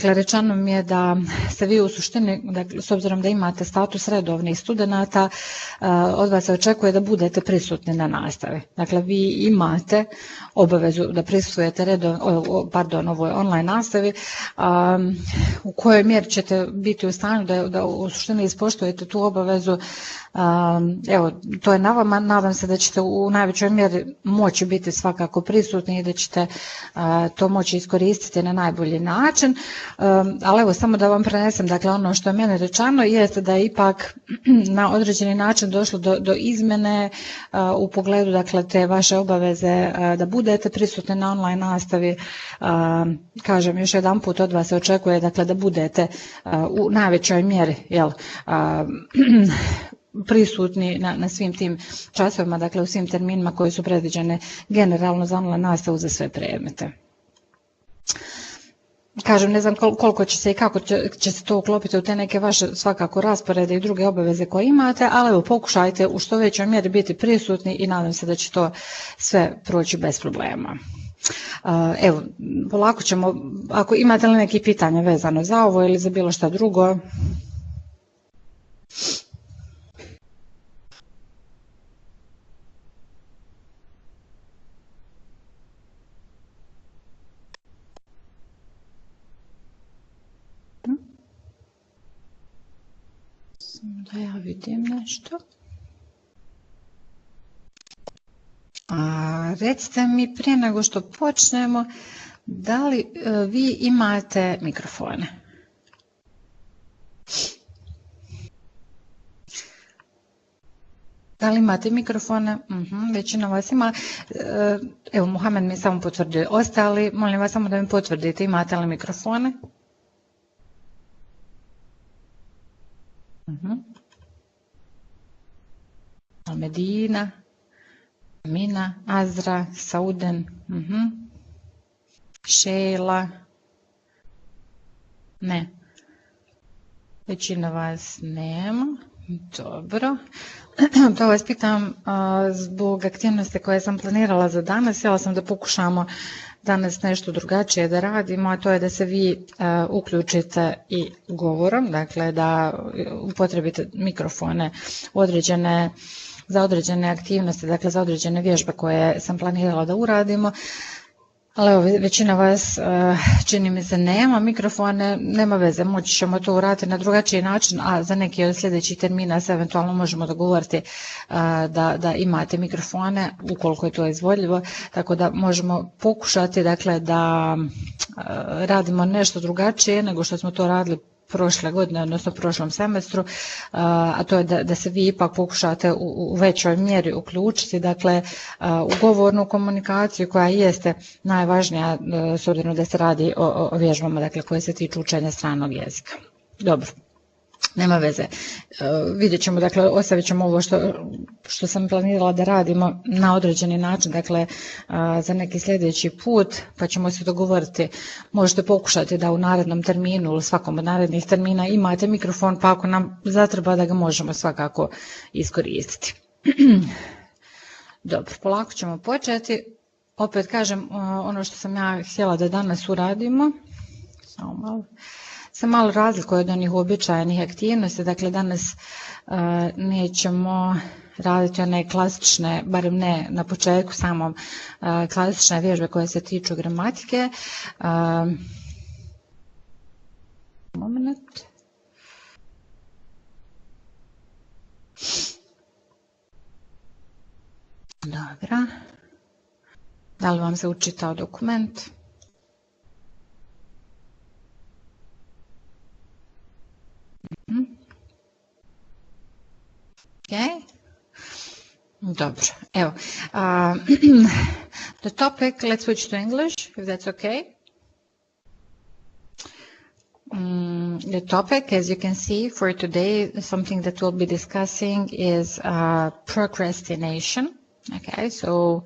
dakle, rečeno mi je da ste vi u suštini, dakle, s obzirom da imate status redovnih studenata, od vas se očekuje da budete prisutni na nastavi. Dakle, vi imate obavezu da prisustvujete ovoj online nastavi, u kojoj mjeri ćete biti u stanju da u suštini ispoštujete tu obavezu. Evo, to je na vama, nadam se da ćete u najvećoj mjeri moći biti svakako prisutni i da ćete to moći iskoristiti na najbolji način, ali evo samo da vam prenesem, dakle ono što je meni rečeno jeste da je ipak na određeni način došlo do izmjene u pogledu, dakle, te vaše obaveze da budete prisutni na online nastavi. Kažem još jedan put, od vas se očekuje, dakle, da budete u najvećoj mjeri prisutni na svim tim časovima, dakle u svim terminima koji su predviđene generalno za online nastavu za sve predmete. Kažem, ne znam koliko će se i kako će se to uklopiti u te neke vaše svakako rasporede i druge obaveze koje imate, ali evo, pokušajte u što većoj mjeri biti prisutni i nadam se da će to sve proći bez problema. Evo, polako ćemo, ako imate li neki pitanja vezano za ovo ili za bilo šta drugo. Da ja vidim nešto. Recite mi prije nego što počnemo, da li vi imate mikrofone? Da li imate mikrofone? Većina vas ima. Evo, Muhamed mi samo potvrdio. Ostali, molim vas samo da mi potvrdite, imate li mikrofone? Medina, Mina, Azra, Sauden, Šejla, ne, većina vas nema, dobro. To vas pitam zbog aktivnosti koje sam planirala za danas. Htjela sam da pokušamo danas nešto drugačije da radimo, a to je da se vi uključite i govorom, dakle da upotrebite mikrofone za određene aktivnosti, dakle za određene vježbe koje sam planirala da uradimo. Ali evo, većina vas, čini mi se, nema mikrofone, nema veze, moći ćemo to uraditi na drugačiji način, a za neki od sljedećih termina se eventualno možemo dogovoriti da imate mikrofone, ukoliko je to izvodljivo, tako da možemo pokušati, dakle, da radimo nešto drugačije nego što smo to radili prošle godine, odnosno prošlom semestru, a to je da se vi ipak pokušate u većoj mjeri uključiti, dakle, u govornu komunikaciju koja jeste najvažnija s obzirom da se radi o vježbama, dakle, koje se tiču učenja stranog jezika. Dobro. Nema veze. Vidjet ćemo, dakle, ostavit ćemo ovo što sam planirala da radimo na određeni način, dakle, za neki sljedeći put, pa ćemo se dogovoriti. Možete pokušati da u narednom terminu ili svakom od narednih termina imate mikrofon, pa ako nam zatreba da ga možemo svakako iskoristiti. Dobro, polako ćemo početi. Opet kažem, ono što sam ja htjela da danas uradimo, samo malo, se malo razlikuje od onih uobičajenih aktivnosti, dakle danas nećemo raditi one klasične, barem ne na početku samom, klasične vježbe koje se tiču gramatike. Moment. Dobro. Da li vam se učitao dokument? Okay. Dobro, evo. The topic, let's switch to English, if that's okay. The topic, as you can see for today, something that we'll be discussing is procrastination. Okay, so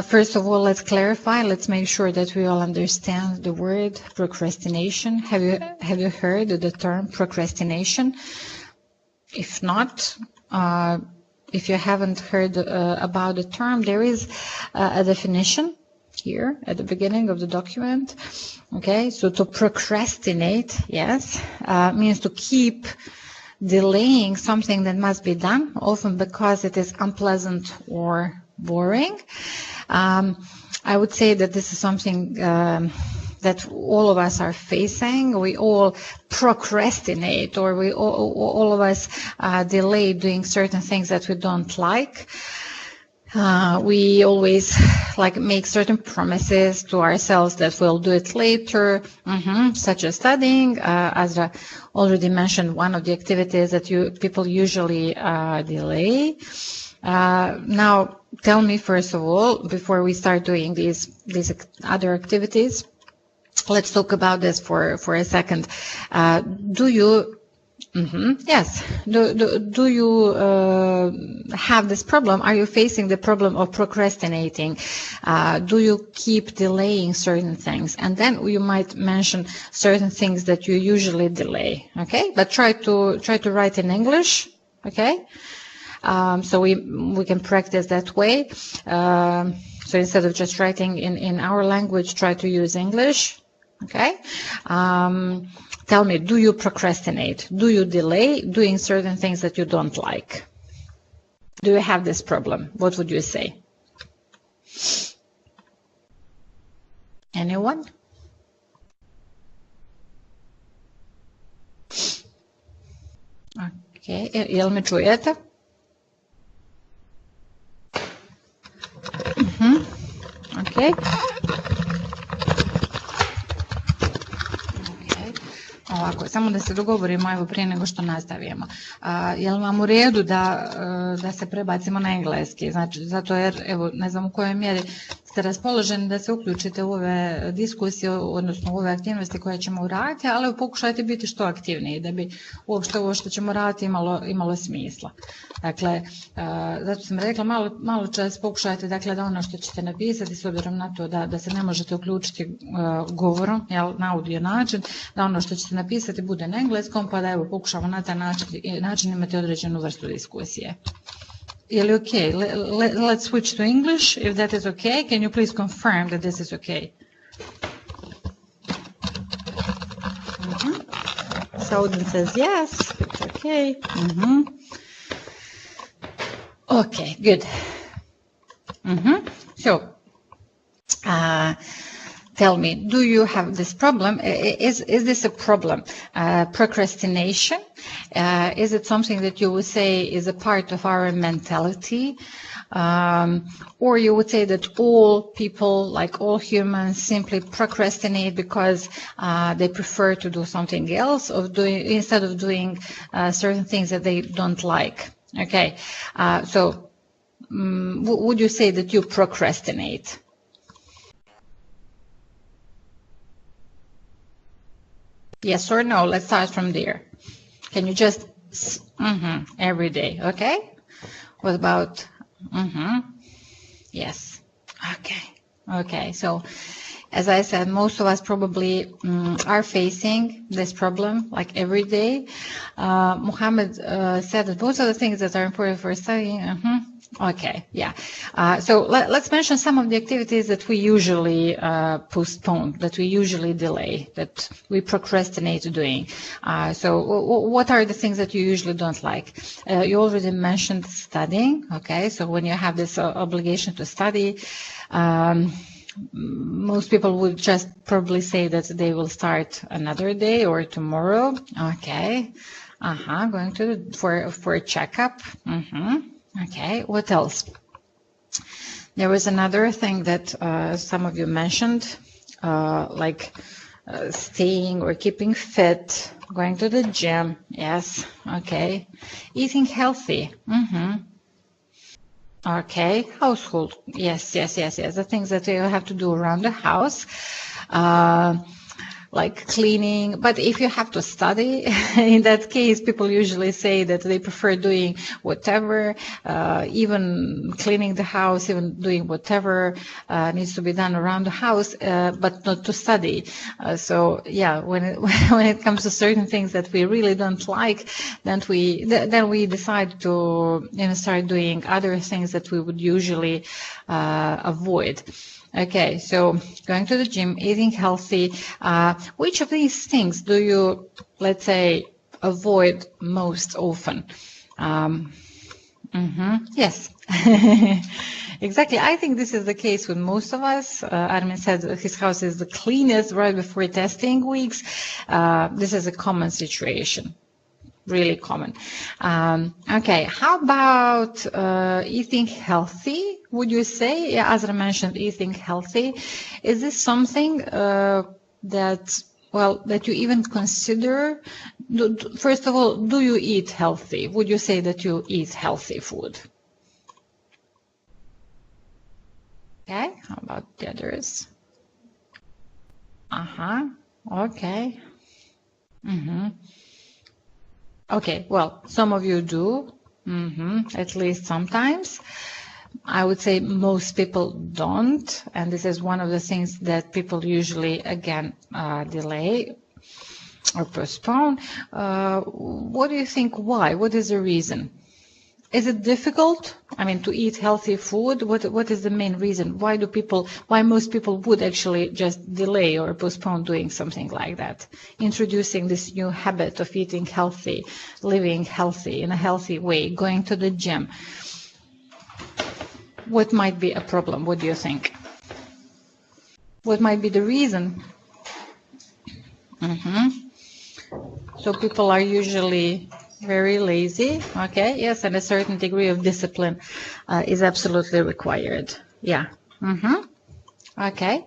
first of all, let's clarify. Let's make sure that we all understand the word procrastination. Have you heard of the term procrastination? If not, if you haven't heard about the term, there is a definition. here at the beginning of the document. Okay, so to procrastinate, yes, means to keep delaying something that must be done, often because it is unpleasant or boring. I would say that this is something that all of us are facing. We all procrastinate, or we all of us delay doing certain things that we don't like. We always make certain promises to ourselves that we'll do it later, such as studying. As I already mentioned, one of the activities that people usually delay. Now, tell me first of all, before we start doing these other activities, let's talk about this for a second. Do you? Yes. Do you have this problem? Are you facing the problem of procrastinating? Do you keep delaying certain things? And then you might mention certain things that you usually delay. Okay, but try to write in English. Okay, so we can practice that way. So instead of just writing in our language, try to use English. Okay. Tell me, do you procrastinate? Do you delay doing certain things that you don't like? Do you have this problem? What would you say? Anyone? Okay, jel me čujete? Okay. Ovako, samo da se dogovorimo evo prije nego što nastavimo. Je li vam u redu da se prebacimo na engleski? Znači, zato jer, evo, ne znam u kojoj mjeri ste raspoloženi da se uključite u ove diskusije, odnosno u ove aktivnosti koje ćemo uraditi, ali pokušajte biti što aktivniji da bi uopšte ovo što ćemo raditi imalo smisla. Dakle, zato sam rekla, malo čas pokušajte dakle, da ono što ćete napisati, s obzirom na to da se ne možete uključiti govorom, na audio način, da ono što ćete napisati bude na engleskom, pa da evo pokušamo na taj način imati određenu vrstu diskusije. Je li okay? Let's switch to English, if that is okay. Can you please confirm that this is okay? Soudin says yes, it's okay. Okay, good. So, tell me, do you have this problem? Is this a problem? Procrastination? Is it something that you would say is a part of our mentality? Or you would say that all people, like all humans, simply procrastinate because they prefer to do something else instead of doing certain things that they don't like? Okay, so would you say that you procrastinate? Yes or no? Let's start from there. Can you just, every day, okay? What about, yes, okay. So, as I said, most of us probably are facing this problem like every day. Muhammad said that those are the things that are important for studying. Okay, yeah. So let's mention some of the activities that we usually postpone, that we usually delay, that we procrastinate doing. So what are the things that you usually don't like? You already mentioned studying, okay? So when you have this obligation to study, most people would just probably say that they will start another day or tomorrow. Okay. Going for a checkup. Okay, what else? There was another thing that some of you mentioned, like staying or keeping fit, going to the gym. Yes, okay. Eating healthy. Okay, household. Yes. The things that you have to do around the house. Like cleaning, but if you have to study, in that case, people usually say that they prefer doing whatever, even cleaning the house, even doing whatever needs to be done around the house, but not to study. So yeah, when it comes to certain things that we really don't like, then we decide to start doing other things that we would usually avoid. Okay, so going to the gym, eating healthy. Which of these things do you, let's say, avoid most often? Yes, exactly. I think this is the case with most of us. Armin said his house is the cleanest right before testing weeks. This is a common situation, really common. Okay, how about eating healthy? Would you say, yeah, Azra mentioned eating healthy. Is this something that you even consider? First of all, do you eat healthy? Would you say that you eat healthy food? Okay, how about the others? Okay. Okay, well, some of you do, at least sometimes. I would say most people don't, and this is one of the things that people usually, again, delay or postpone. What do you think? Why? What is the reason? Is it difficult? I mean, to eat healthy food? What is the main reason? Why most people would actually just delay or postpone doing something like that? Introducing this new habit of eating healthy, living healthy in a healthy way, going to the gym. What might be a problem? What do you think? What might be the reason? So people are usually very lazy. Okay, yes, and a certain degree of discipline is absolutely required. Yeah. Okay.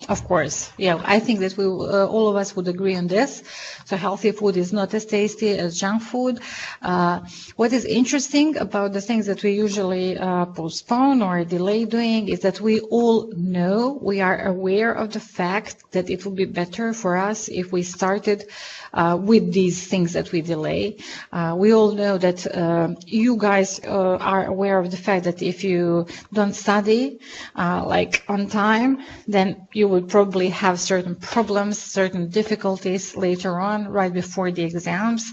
Of course, yeah. I think that we all of us would agree on this. So healthy food is not as tasty as junk food. What is interesting about the things that we usually postpone or delay doing is that we all know, we are aware of the fact that it would be better for us if we started with these things that we delay. We all know that you guys are aware of the fact that if you don't study like on time, then you will probably have certain problems, certain difficulties later on, right before the exams,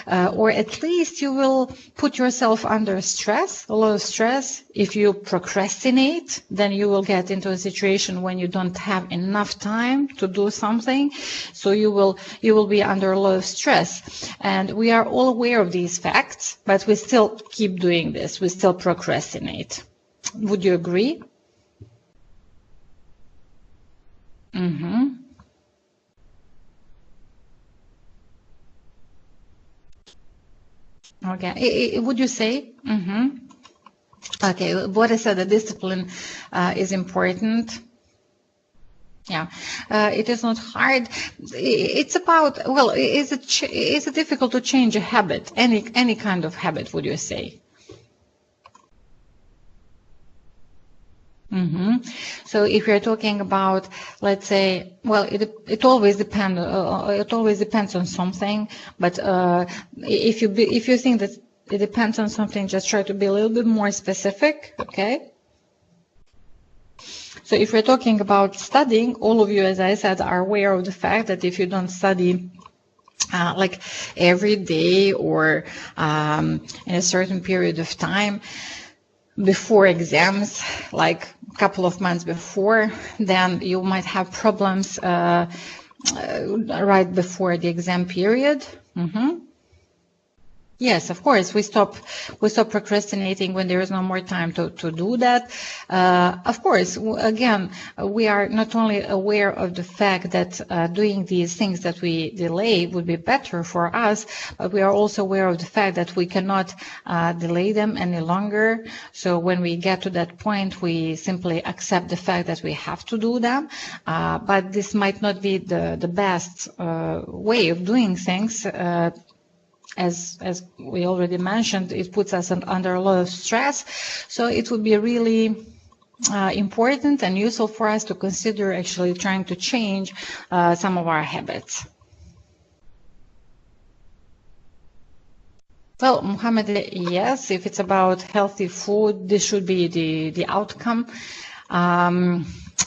or at least you will put yourself under stress, a lot of stress. If you procrastinate, then you will get into a situation when you don't have enough time to do something, so you will be under a lot of stress. And we are all aware of these facts, but we still keep doing this. We still procrastinate. Would you agree? Okay. Would you say? Okay. What I said, the discipline is important. Yeah, it is not hard. It's about, well, is it difficult to change a habit? Any kind of habit, would you say? So if you're talking about, let's say, well, it always depends on something. But if you think that it depends on something, just try to be a little bit more specific. Okay. So if we're talking about studying, all of you, as I said, are aware of the fact that if you don't study like every day or in a certain period of time before exams, like a couple of months before, then you might have problems right before the exam period. Yes, of course, we stop procrastinating when there is no more time to do that. Of course, again, we are not only aware of the fact that doing these things that we delay would be better for us, but we are also aware of the fact that we cannot delay them any longer. So when we get to that point, we simply accept the fact that we have to do them. But this might not be the best way of doing things. As we already mentioned, it puts us under a lot of stress. So it would be really important and useful for us to consider actually trying to change some of our habits. Well, Mohammed, yes, if it's about healthy food, this should be the outcome.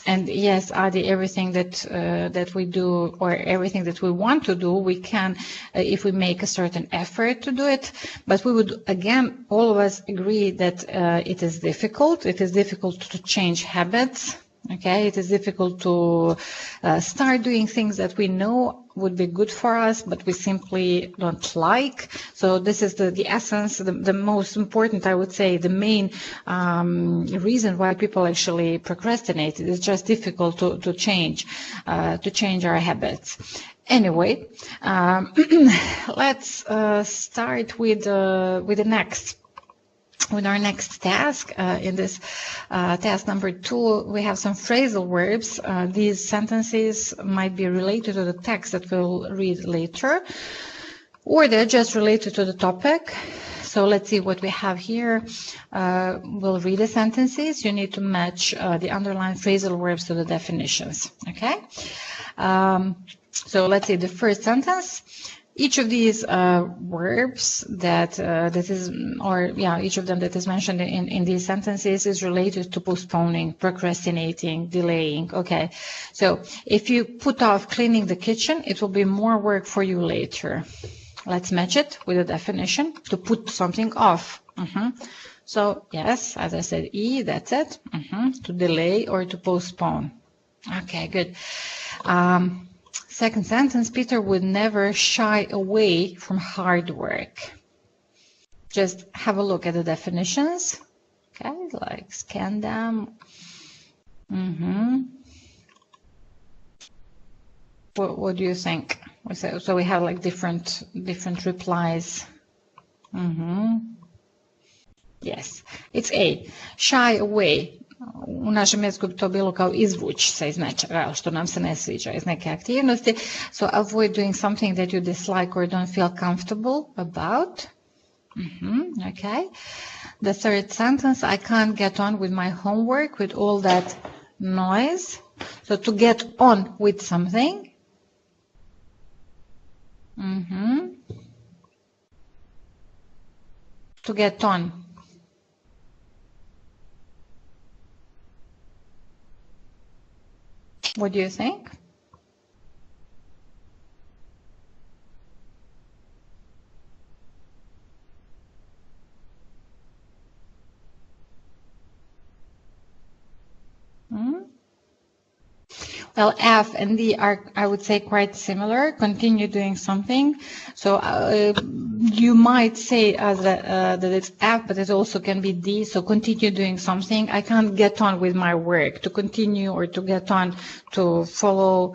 And yes, Adi, everything that we do or everything that we want to do, we can if we make a certain effort to do it. But we would, again, all of us agree that it is difficult. It is difficult to change habits. Okay, it is difficult to start doing things that we know would be good for us, but we simply don't like. So this is the essence, the most important, I would say, the main reason why people actually procrastinate. It is just difficult to change our habits. Anyway, let's start with our next task. In this task number 2, we have some phrasal verbs. These sentences might be related to the text that we'll read later, or they're just related to the topic. So let's see what we have here. We'll read the sentences. You need to match the underlined phrasal verbs to the definitions. Okay? So let's see the first sentence. Each of these verbs each of them that is mentioned in these sentences is related to postponing, procrastinating, delaying. Okay, so if you put off cleaning the kitchen, it will be more work for you later. Let's match it with a definition: to put something off. So yes, as I said, E, that's it. To delay or to postpone. Okay, good. Second sentence, Peter would never shy away from hard work. Just have a look at the definitions. Okay, like scan them. What do you think? So we have like different replies. Yes, it's A. Shy away. U našem jeziku bi to bilo kao izvući se iz nečega što nam se ne sviđa, iz neke aktivnosti. So avoid doing something that you dislike or don't feel comfortable about. Okay. The third sentence, I can't get on with my homework with all that noise. So to get on with something. To get on. What do you think? Well, F and D are, I would say, quite similar. Continue doing something. So you might say that it's F, but it also can be D. So continue doing something. I can't get on with my work. To continue or to get on, to follow,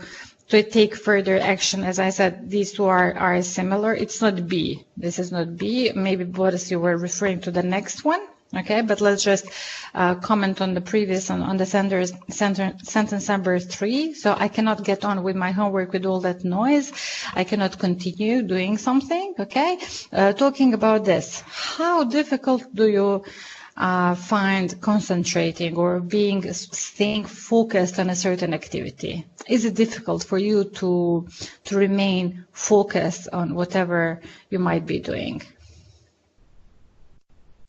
to take further action. As I said, these two are similar. It's not B. This is not B. Maybe, Boris, you were referring to the next one. Okay, but let's just comment on the previous, on the sentence number 3. So I cannot get on with my homework with all that noise. I cannot continue doing something. Okay, talking about this, how difficult do you find concentrating or staying focused on a certain activity? Is it difficult for you to remain focused on whatever you might be doing?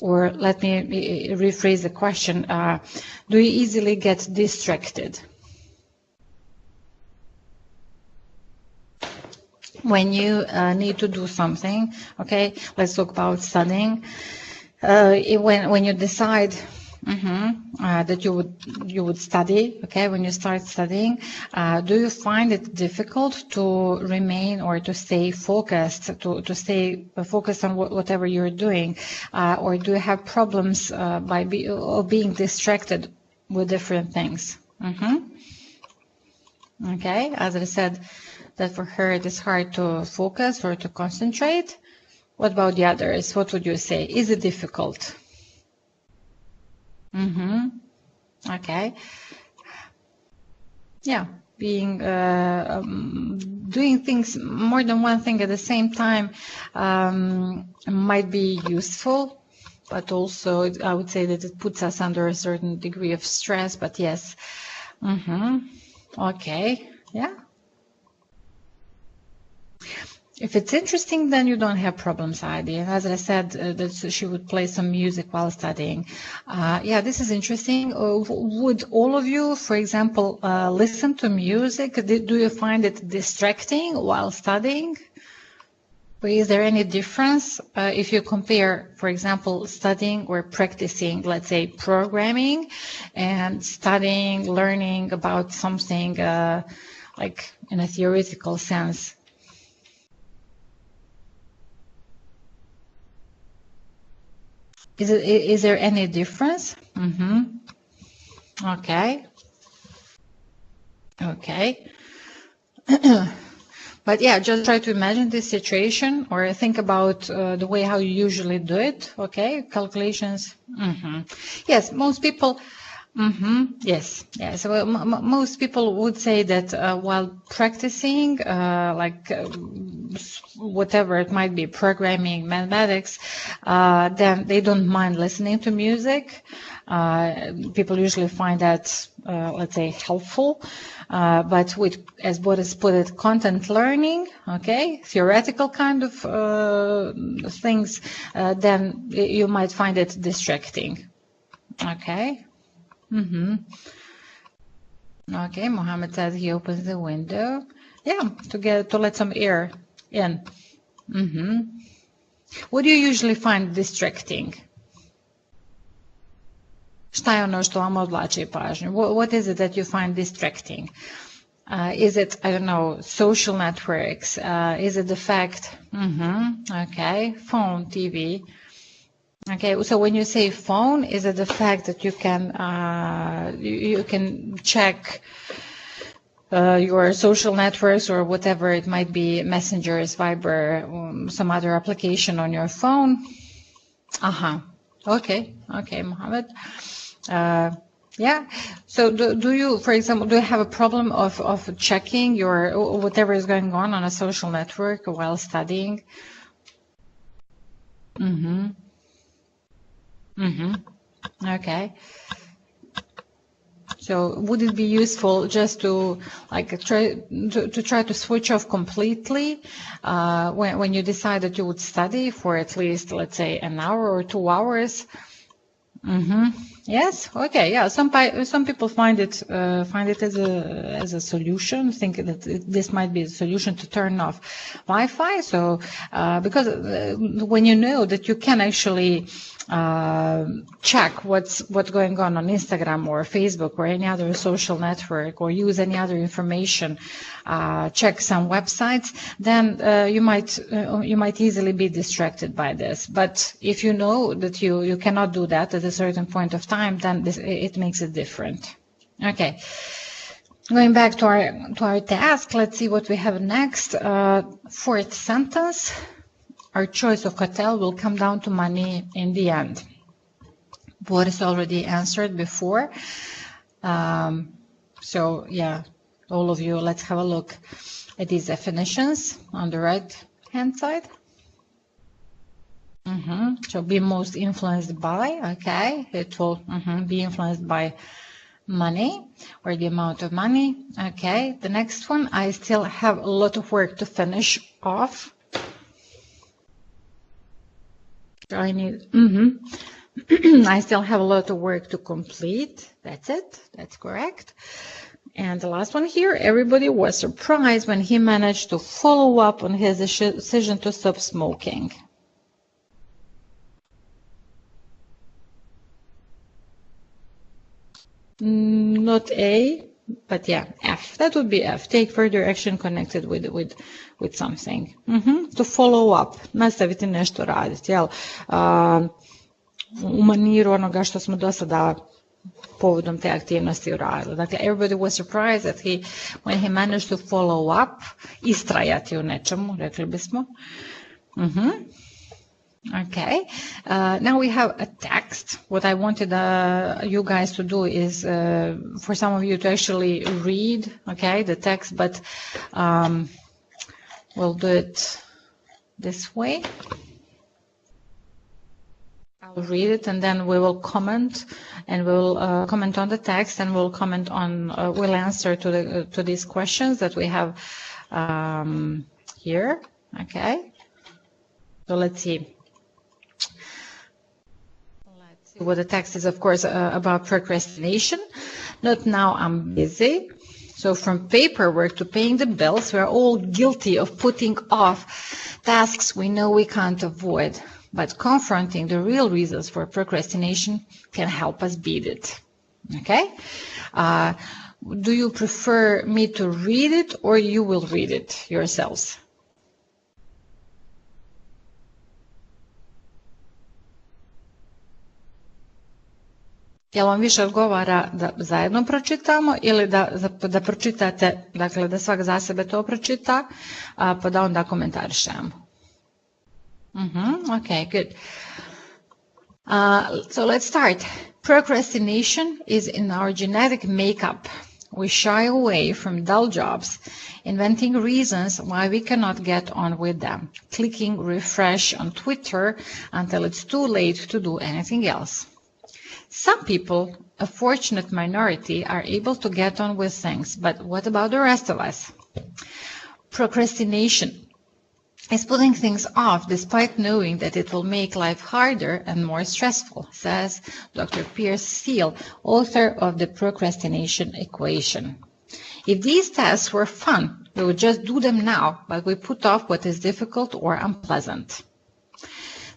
Or let me rephrase the question, do you easily get distracted? When you need to do something, okay, let's talk about studying. When you decide that you would study, okay, when you start studying, do you find it difficult to remain or to stay focused, to stay focused on whatever you're doing, or do you have problems by being distracted with different things? Okay, as I said, that for her it is hard to focus or to concentrate. What about the others? What would you say? Is it difficult? Okay. Yeah, doing things, more than one thing at the same time, might be useful, but also I would say that it puts us under a certain degree of stress. But yes, okay, yeah. If it's interesting, then you don't have problems, Heidi. And as I said, that she would play some music while studying. Yeah, this is interesting. Would all of you, for example, listen to music? Do you find it distracting while studying? Or is there any difference if you compare, for example, studying or practicing, let's say, programming, and studying, learning about something like in a theoretical sense? Is there any difference? Okay. Okay. But yeah, just try to imagine this situation or think about the way how you usually do it. Okay, calculations. Yes, most people. Yes, yes. Well, most people would say that while practicing, whatever it might be, programming, mathematics, then they don't mind listening to music. People usually find that, let's say, helpful. But with, as Boris put it, content learning, okay, theoretical kind of things, then you might find it distracting. Okay. Okay, Mohammed says he opens the window. Yeah, to let some air in. What do you usually find distracting? Šta je ono što vam odvlači pažnju? What is it that you find distracting? Is it, I don't know, social networks? Is it the fact? Okay, phone, TV. Okay, so when you say phone, is it the fact that you can check your social networks or whatever it might be, messengers, Viber, some other application on your phone? Okay, Mohammed. Yeah. So do you, for example, do you have a problem of checking your whatever is going on a social network while studying? Okay. So would it be useful just to try to switch off completely when you decide that you would study for at least, let's say, an hour or 2 hours? Yes. Okay. Yeah. Some people find it as a solution. Think that this might be a solution to turn off Wi-Fi. So because when you know that you can actually check what's going on Instagram or Facebook or any other social network, or use any other information, check some websites, then you might easily be distracted by this. But if you know that you cannot do that at a certain point of time, then it makes it different. Okay. Going back to our task, let's see what we have next. Fourth sentence. Our choice of hotel will come down to money in the end. Boris already answered before. So yeah, all of you, let's have a look at these definitions on the right-hand side. So be most influenced by, okay, it will be influenced by money or the amount of money. Okay, the next one, I still have a lot of work to finish off. I need, I still have a lot of work to complete. That's it. That's correct. And the last one here, everybody was surprised when he managed to follow up on his decision to stop smoking. Not A, but yeah, F. That would be F. Take further action connected with something. To follow up. Nastaviti nešto raditi, jel? U maniru onoga što smo do sada povodom te aktivnosti uradili. Dakle, everybody was surprised that when he managed to follow up, istrajati u nečemu, rekli bismo. Okay, now we have a text. What I wanted you guys to do is for some of you to actually read, okay, the text, but we'll do it this way. I'll read it and then we will comment, and we'll comment on the text, and we'll comment on, we'll answer to these questions that we have here. Okay, so let's see. What the text is, of course, about procrastination. Not now, I'm busy. So from paperwork to paying the bills, we're all guilty of putting off tasks we know we can't avoid. But confronting the real reasons for procrastination can help us beat it. Okay? Do you prefer me to read it or you will read it yourselves? Jel vam više odgovara da zajedno pročitamo ili da pročitate, dakle da svak za sebe to pročita, pa da onda komentarišemo? Okay, good. So let's start. Procrastination is in our genetic makeup. We shy away from dull jobs, inventing reasons why we cannot get on with them, clicking refresh on Twitter until it's too late to do anything else. Some people, a fortunate minority, are able to get on with things, but what about the rest of us? Procrastination is putting things off despite knowing that it will make life harder and more stressful, says Dr. Piers Steele, author of the Procrastination Equation. If these tasks were fun, we would just do them now, but we put off what is difficult or unpleasant.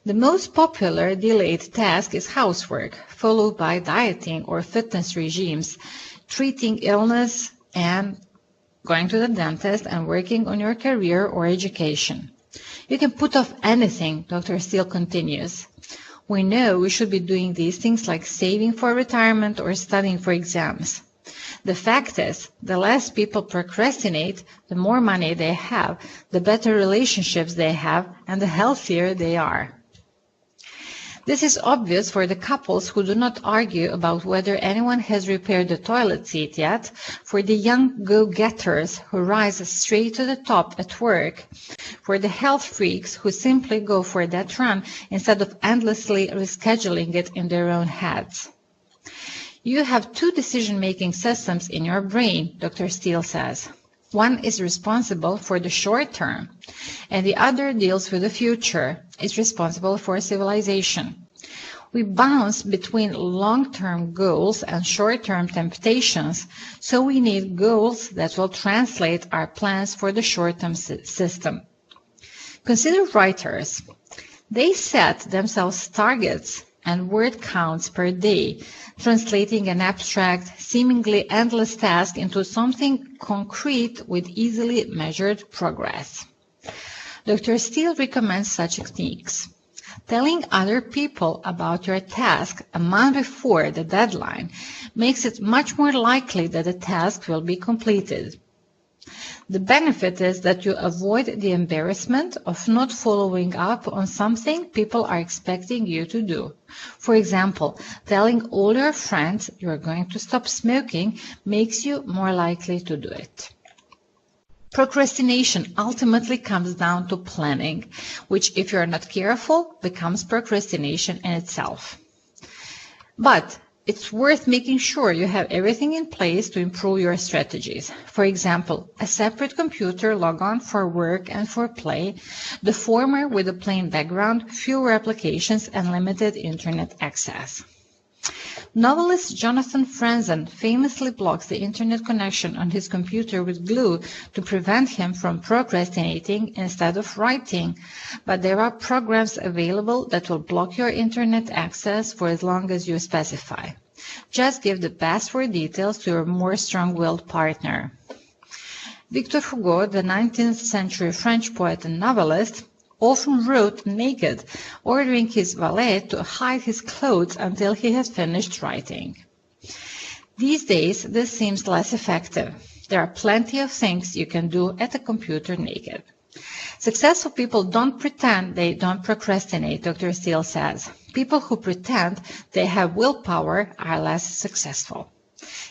The most popular delayed task is housework, followed by dieting or fitness regimes, treating illness, and going to the dentist and working on your career or education. You can put off anything, Dr. Steele continues. We know we should be doing these things like saving for retirement or studying for exams. The fact is, the less people procrastinate, the more money they have, the better relationships they have, and the healthier they are. This is obvious for the couples who do not argue about whether anyone has repaired the toilet seat yet, for the young go-getters who rise straight to the top at work, for the health freaks who simply go for that run instead of endlessly rescheduling it in their own heads. You have two decision-making systems in your brain, Dr. Steele says. One is responsible for the short term, and the other deals with the future. It's responsible for civilization. We bounce between long-term goals and short-term temptations, so we need goals that will translate our plans for the short-term system. Consider writers. They set themselves targets and word counts per day, translating an abstract, seemingly endless task into something concrete with easily measured progress. Dr. Steele recommends such techniques. Telling other people about your task a month before the deadline makes it much more likely that the task will be completed. The benefit is that you avoid the embarrassment of not following up on something people are expecting you to do. For example, telling all your friends you're going to stop smoking makes you more likely to do it. Procrastination ultimately comes down to planning, which, if you're not careful, becomes procrastination in itself. But it's worth making sure you have everything in place to improve your strategies. For example, a separate computer logon for work and for play, the former with a plain background, fewer applications, and limited internet access. Novelist Jonathan Franzen famously blocks the internet connection on his computer with glue to prevent him from procrastinating instead of writing, but there are programs available that will block your internet access for as long as you specify. Just give the password details to your more strong-willed partner. Victor Hugo, the 19th century French poet and novelist, often wrote naked, ordering his valet to hide his clothes until he has finished writing. These days, this seems less effective. There are plenty of things you can do at a computer naked. Successful people don't pretend they don't procrastinate, Dr. Steele says. People who pretend they have willpower are less successful.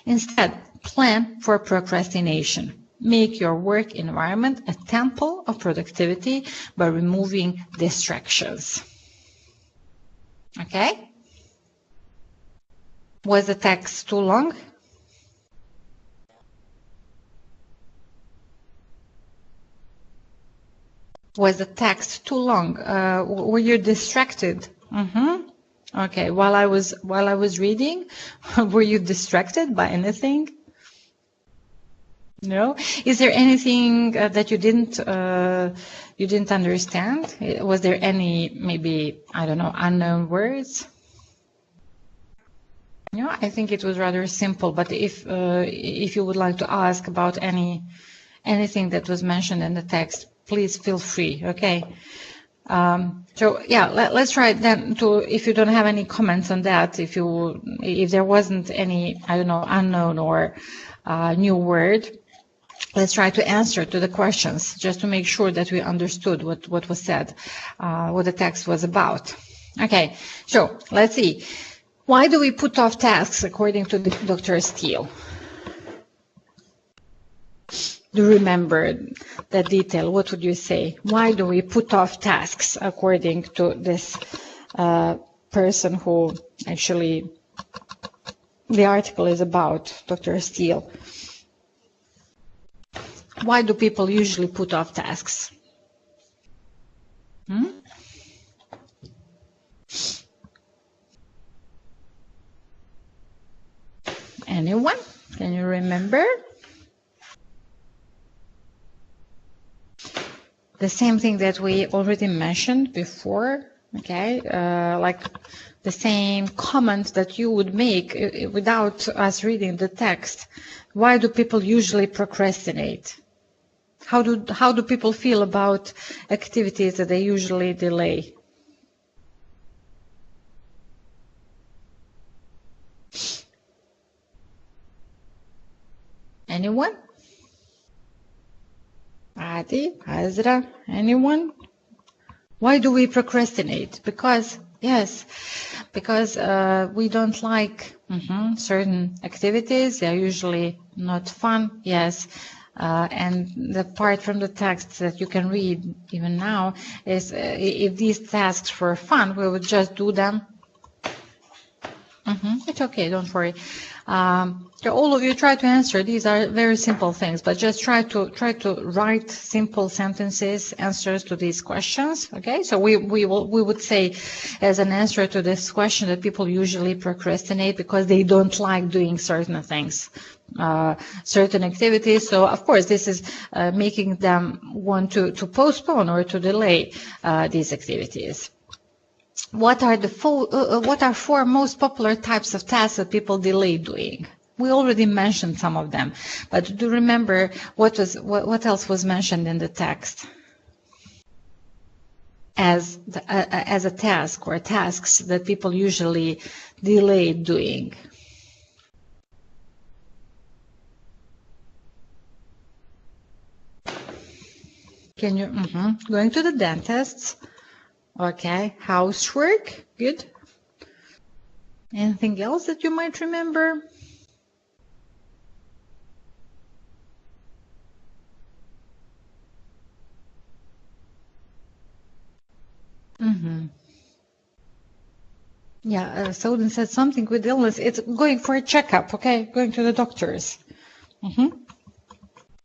Instead, plan for procrastination. Make your work environment a temple of productivity by removing distractions. Okay? Was the text too long? Was the text too long? Were you distracted? Okay, while I was reading, were you distracted by anything? No. Is there anything that you didn't understand? Was there any, maybe, I don't know, unknown words? No, I think it was rather simple. But if you would like to ask about anything that was mentioned in the text, please feel free. Okay. So yeah, let's try then to, if you don't have any comments on that, if there wasn't any, I don't know, unknown or new word, let's try to answer to the questions just to make sure that we understood what was said, what the text was about. Okay, so let's see. Why do we put off tasks according to Dr. Steele? Do you remember that detail? What would you say? Why do we put off tasks according to this person who actually the article is about, Dr. Steele? Why do people usually put off tasks? Anyone? Can you remember? The same thing that we already mentioned before, okay? Like the same comment that you would make without us reading the text. Why do people usually procrastinate? How do people feel about activities that they usually delay? Anyone? Adi, Azra, anyone? Why do we procrastinate? Because we don't like certain activities. They're usually not fun, yes. And the part from the text that you can read even now is if these tasks were fun, we would just do them. It's okay, don't worry. All of you try to answer. These are very simple things, but just try to write simple sentences, answers to these questions. Okay, so we would say as an answer to this question that people usually procrastinate because they don't like doing certain things, certain activities. So of course this is making them want to postpone or to delay these activities. What are four most popular types of tasks that people delay doing? We already mentioned some of them, but do you remember what else was mentioned in the text as a task or tasks that people usually delay doing? Can you going to the dentist? Okay, housework, good. Anything else that you might remember? Yeah, Soden said something with illness. It's going for a checkup, okay? Going to the doctors.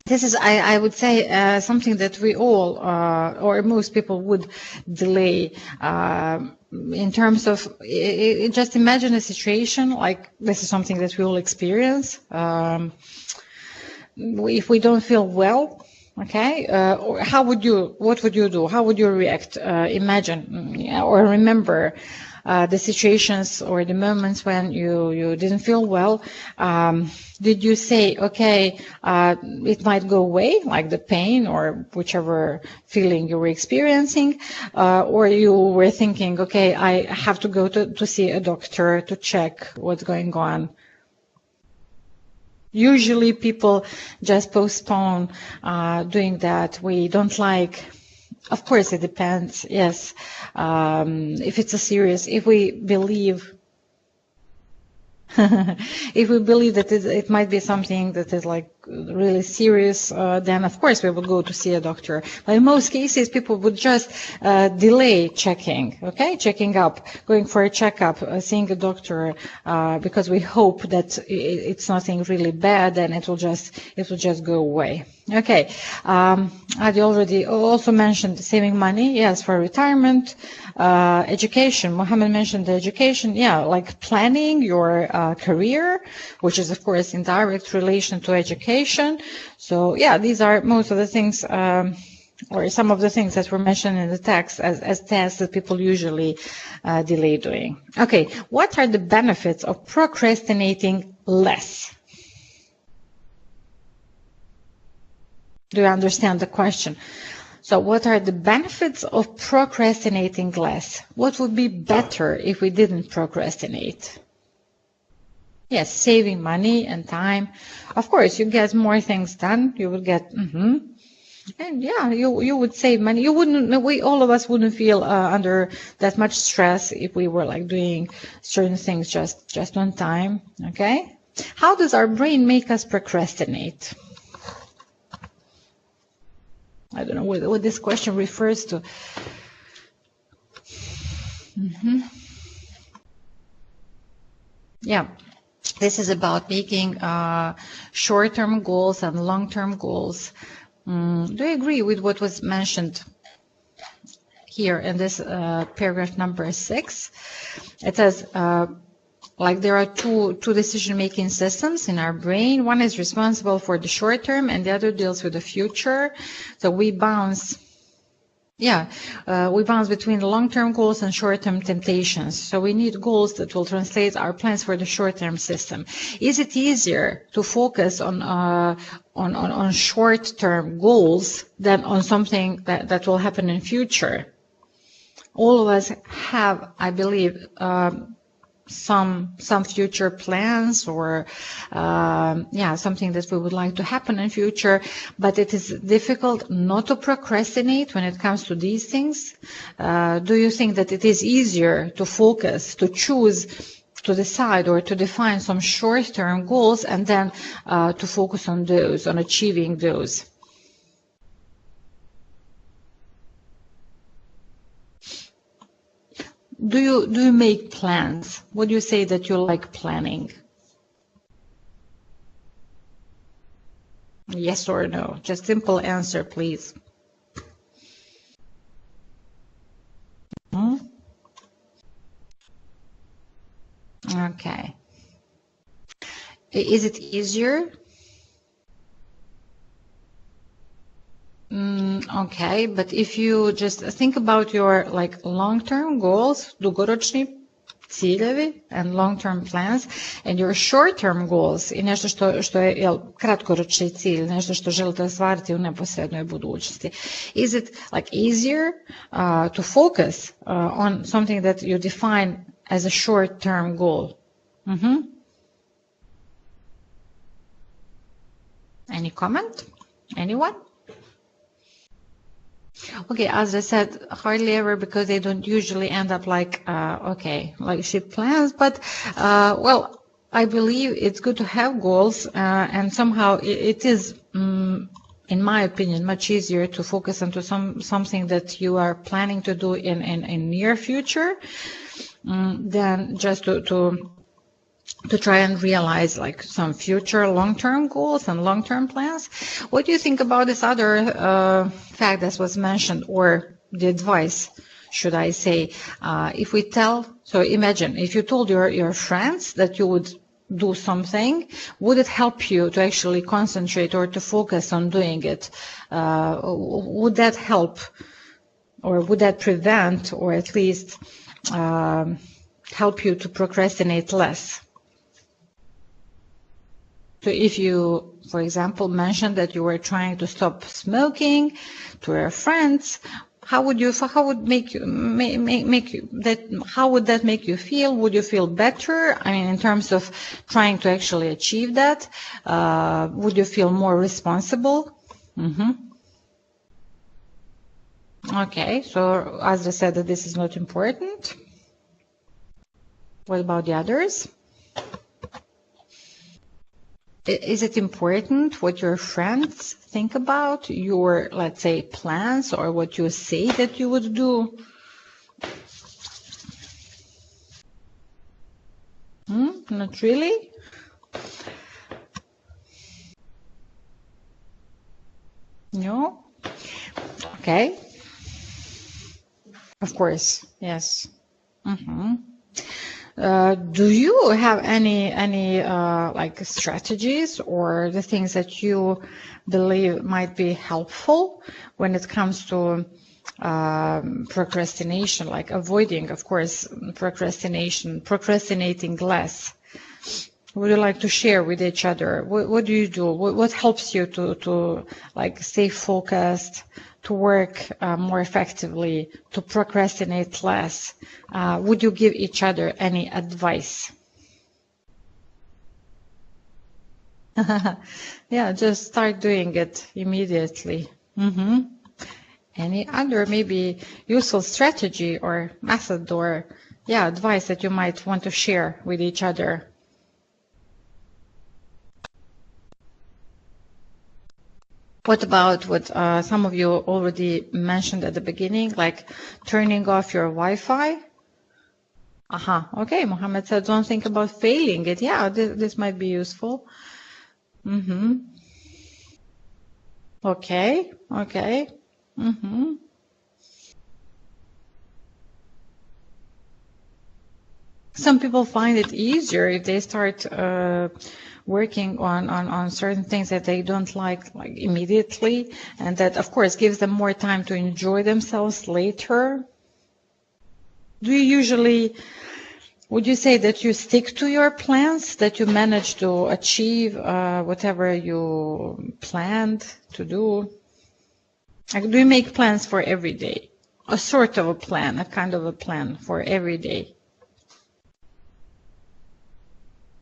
This is, I would say, something that we all, or most people would delay in terms of, just imagine a situation like this is something that we all experience. If we don't feel well, okay, what would you do? How would you react? Imagine or remember the situations or the moments when you didn't feel well. Did you say, okay, it might go away, like the pain or whichever feeling you were experiencing, or you were thinking, okay, I have to go to see a doctor to check what's going on? Usually people just postpone doing that. We don't like. Of course, it depends, yes. If it's if we believe, if we believe that it might be something that is like really serious, then of course we would go to see a doctor. But in most cases, people would just delay checking, okay, checking up, going for a checkup, seeing a doctor, because we hope that it's nothing really bad and it will just go away. Okay, I already also mentioned saving money, yes, for retirement, education. Mohammed mentioned the education, yeah, like planning your career, which is of course in direct relation to education. So yeah, these are most of the things, or some of the things that were mentioned in the text as tasks that people usually delay doing. Okay, what are the benefits of procrastinating less? Do you understand the question? So what are the benefits of procrastinating less? What would be better if we didn't procrastinate? Yes, saving money and time. Of course, you get more things done. You would get, and yeah, you would save money. You wouldn't. All of us wouldn't feel under that much stress if we were like doing certain things just on time. Okay. How does our brain make us procrastinate? I don't know what this question refers to. Yeah, this is about making short-term goals and long-term goals. Do you agree with what was mentioned here in this paragraph number 6? It says, like there are two decision-making systems in our brain. One is responsible for the short term and the other deals with the future. So we bounce between the long-term goals and short-term temptations. So we need goals that will translate our plans for the short-term system. Is it easier to focus on short-term goals than on something that will happen in future? All of us have, I believe, some future plans or something that we would like to happen in future, but it is difficult not to procrastinate when it comes to these things. Do you think that it is easier to focus, to choose, to decide or to define some short-term goals and then to focus on those, on achieving those? Do you make plans? Would you say that you like planning? Yes or no? Just simple answer, please. Okay. Is it easier? Okay, but if you just think about your like long-term goals, dugoročni ciljevi and long-term plans, and your short-term goals i nešto što je kratkoročni cilj, nešto što želite ostvariti u neposrednoj budućnosti. Is it like easier to focus on something that you define as a short-term goal? Any comment? Anyone? Okay, as I said, hardly ever, because they don't usually end up like, like she plans, but, well, I believe it's good to have goals, and somehow it is, in my opinion, much easier to focus onto something that you are planning to do in near future, than just to try and realize like some future long-term goals and long-term plans. What do you think about this other fact that was mentioned, or the advice, should I say? If we so imagine if you told your friends that you would do something, would it help you to actually concentrate or to focus on doing it? Would that help, or would that prevent, or at least help you to procrastinate less? So if you, for example, mentioned that you were trying to stop smoking to your friends, how would that make you feel? Would you feel better? I mean, in terms of trying to actually achieve that, would you feel more responsible? Okay, so as I said, that this is not important. What about the others? Is it important what your friends think about your, let's say, plans or what you say that you would do? Not really? No? Okay. Of course, yes. Do you have any like strategies or the things that you believe might be helpful when it comes to procrastination, like avoiding, of course, procrastinating less? Would you like to share with each other? What do you do? What helps you to like stay focused, to work more effectively, to procrastinate less? Would you give each other any advice? Yeah, just start doing it immediately. Any other maybe useful strategy or method or advice that you might want to share with each other? What about what some of you already mentioned at the beginning, like turning off your Wi-Fi? Okay, Mohammed said don't think about failing it. Yeah, this might be useful. Okay. Some people find it easier if they start working on certain things that they don't like immediately, and that of course gives them more time to enjoy themselves later. Do you usually, would you say that you stick to your plans, that you manage to achieve whatever you planned to do? Like, do you make plans for every day? A sort of a plan, a kind of a plan for every day?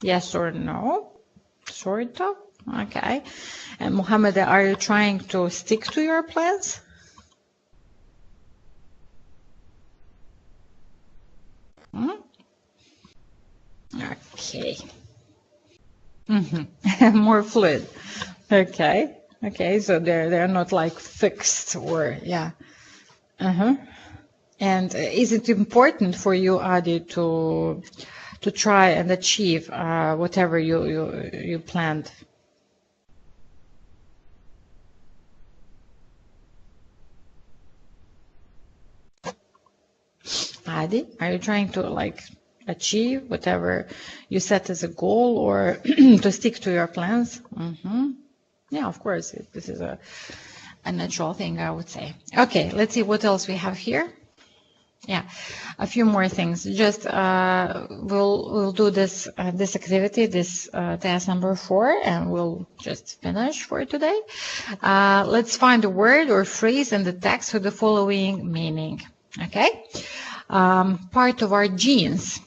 Yes or no? Sort of? Okay. And Mohammed, are you trying to stick to your plans? Okay. More fluid. Okay, so they're not like fixed or And is it important for you, Adi, to try and achieve whatever you planned? Adi, are you trying to like achieve whatever you set as a goal or to stick to your plans? Yeah, of course, this is a natural thing, I would say. Okay, let's see what else we have here. Yeah, a few more things. Just we'll do this activity, this task number 4, and we'll just finish for today. Let's find a word or phrase in the text with the following meaning. Okay, part of our genes.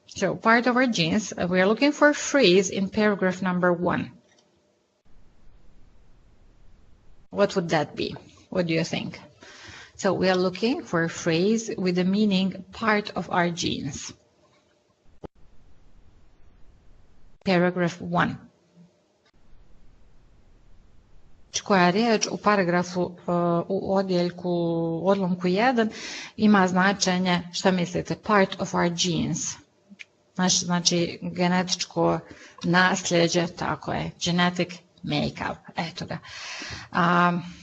So part of our genes. We are looking for a phrase in paragraph number 1. What would that be? What do you think? So we are looking for a phrase with the meaning part of our genes. Paragraph 1. Koja riječ u paragrafu u odlomku 1 ima značenje, šta mislite, part of our genes. Znači genetičko nasljeđe, tako je, genetic makeup, eto ga.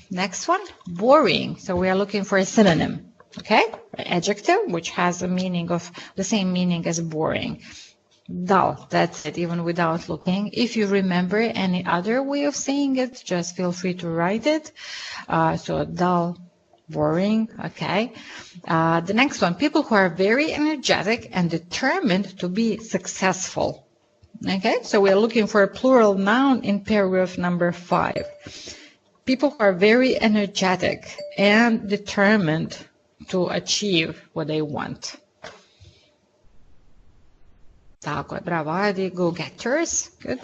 Next one, boring. So we are looking for a synonym, okay? Adjective, which has a meaning of the same meaning as boring. Dull, that's it, even without looking. If you remember any other way of saying it, just feel free to write it. So dull, boring, okay. The next one, people who are very energetic and determined to be successful. Okay, so we are looking for a plural noun in paragraph number 5. People who are very energetic and determined to achieve what they want. Tako je, bravo, Adi. Go-getters, good.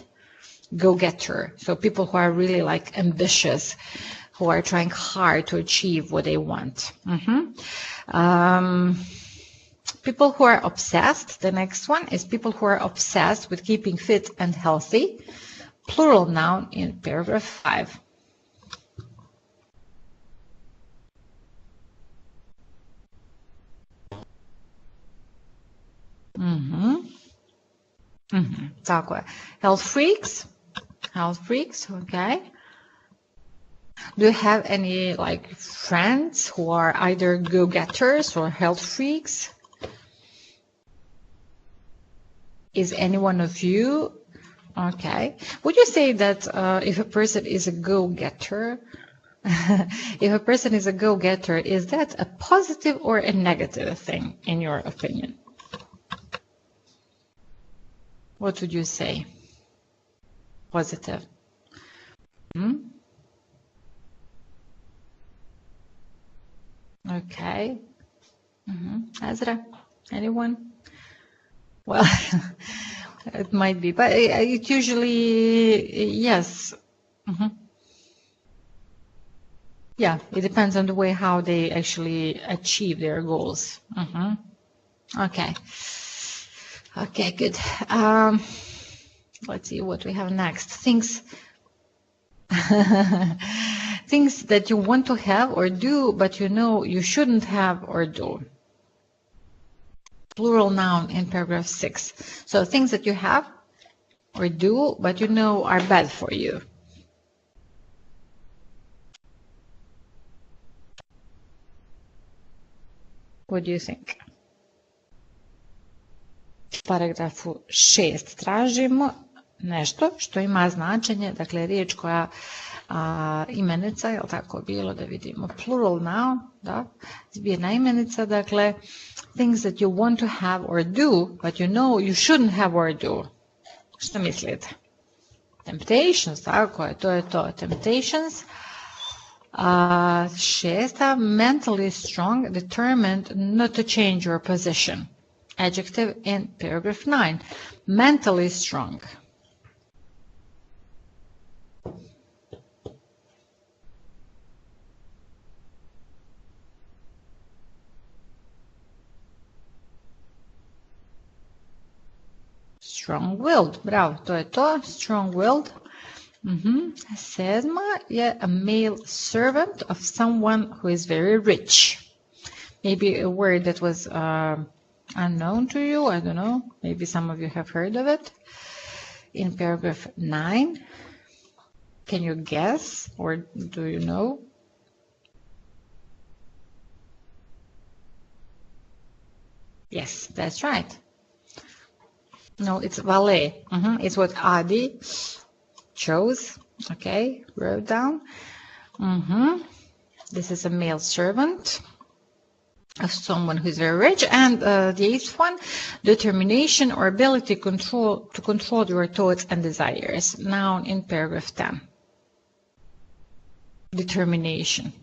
Go-getter, so people who are really like ambitious, who are trying hard to achieve what they want. People who are obsessed, the next one is people who are obsessed with keeping fit and healthy. Plural noun in paragraph 5. Tako je. Health freaks. Health freaks, okay. Do you have any like friends who are either go-getters or health freaks? Is any one of you? Okay. Would you say that if a person is a go-getter, if a person is a go-getter, is that a positive or a negative thing in your opinion? What would you say? Positive. Okay. Ezra, anyone? Well, it might be, but it usually, yes. Yeah, it depends on the way how they actually achieve their goals. Okay. Okay, good. Let's see what we have next. Things things that you want to have or do, but you know you shouldn't have or do. Plural noun in paragraph 6. So things that you have or do, but you know are bad for you. What do you think? U paragrafu 6 tražimo nešto što ima značenje, dakle riječ koja imenica, je li tako bilo, da vidimo, plural noun, da, zbirna imenica, dakle things that you want to have or do, but you know you shouldn't have or do. Što mislite? Temptations, tako je, to je to, temptations. 6. Mentally strong, determined not to change your position. Adjective in paragraph 9. Mentally strong. Strong-willed, bravo, to je to, strong-willed. 7. je a male servant of someone who is very rich. Maybe a word that was unknown to you, I don't know, maybe some of you have heard of it. In paragraph 9, can you guess or do you know? Yes, that's right. No, it's valet. It's what Adi chose, okay, wrote down. This is a male servant of someone who's very rich. And the 8th one, determination or ability to control your thoughts and desires. Noun in paragraph 10. Determination.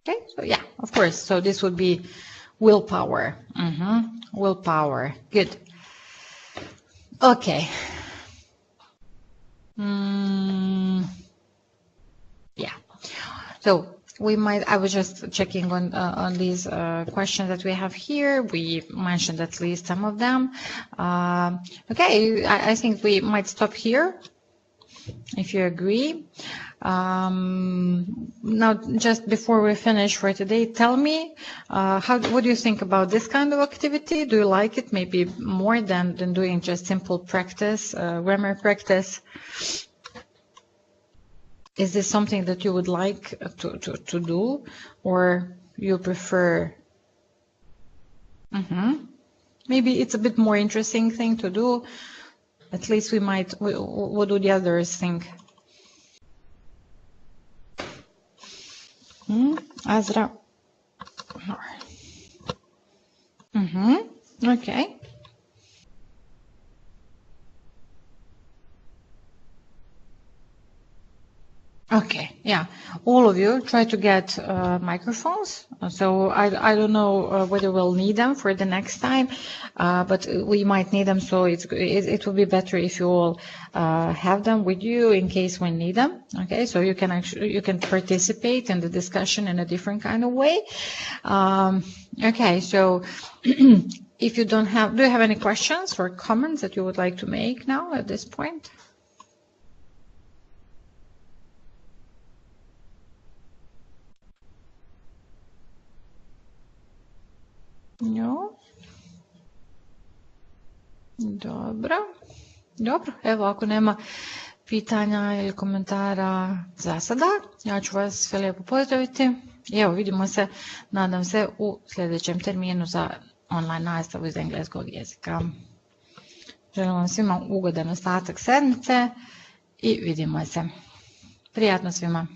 Okay, so yeah, of course. So this would be willpower. Willpower. Good. Okay. Yeah. So we might. I was just checking on these questions that we have here. We mentioned at least some of them. Okay, I think we might stop here, if you agree. Now, just before we finish for today, tell me, what do you think about this kind of activity? Do you like it maybe more than doing just simple practice, grammar practice? Is this something that you would like to do, or you prefer? Maybe it's a bit more interesting thing to do. At least we might. What do the others think? Azra. Okay. Okay, yeah. All of you try to get microphones. So I don't know whether we'll need them for the next time, but we might need them. So it will be better if you all have them with you in case we need them. Okay, so you can participate in the discussion in a different kind of way. Okay, so if you do you have any questions or comments that you would like to make now at this point? No. Dobro, evo ako nema pitanja ili komentara za sada, ja ću vas sve lijepo pozdraviti i evo vidimo se, nadam se, u sljedećem terminu za online nastavu iz engleskog jezika. Želim vam svima ugodan ostatak sedmice i vidimo se. Prijatno svima.